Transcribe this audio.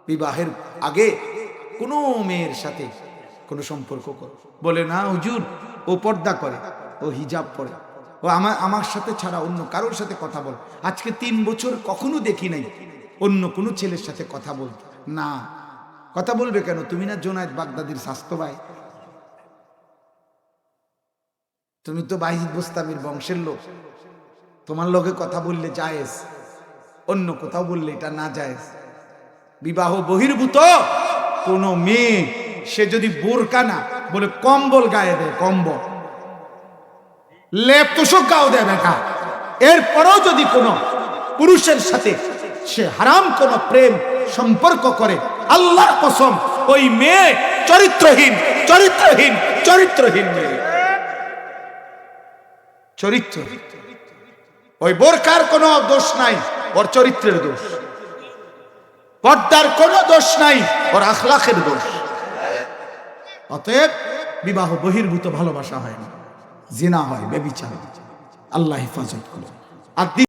বিবাহের আগে কোনো মেয়ের সাথে কোনো সম্পর্ক করো। বলে না হুজুর, ও পর্দা করে, ও হিজাব পরে, ও আমার সাথে ছাড়া অন্য কারোর সাথে কথা বল। আজকে 3 বছর কখনো দেখি নাই অন্য কোনো ছেলের সাথে কথা বলতে। না, কথা বলবে কেন? তুমি না জোনায়েদ বাগদাদির স্বাস্থ্য ভাই, তুমি তো বাইজিদ বোস্তামির বংশের লোক, তোমার লগে কথা বললে জায়েজ, অন্য কোথাও বললে এটা না জায়েজ। বিবাহ বহির্ভূত কোন মেয়ে সে যদি বোরকা না বলে কম্বল গায়ে দেয়, কম্বল লেপ তোষক গাও দেয় বেটা, এরপরেও যদি কোনো পুরুষের সাথে সে হারাম কোন প্রেম সম্পর্ক করে, আল্লাহর কসম ওই মেয়ে চরিত্রহীন, চরিত্রহীন, চরিত্রহীন মেয়ে, চরিত্র। ওই বোরকার কোনো দোষ নাই, ওর চরিত্রের দোষ। পর্দার কোনো দোষ নাই, ওর আখলাকের দোষ। অতএব বিবাহ বহির্ভূত ভালোবাসা হয় না, জিনা হয়, ব্যভিচার। আল্লাহ হেফাজত করুন। আর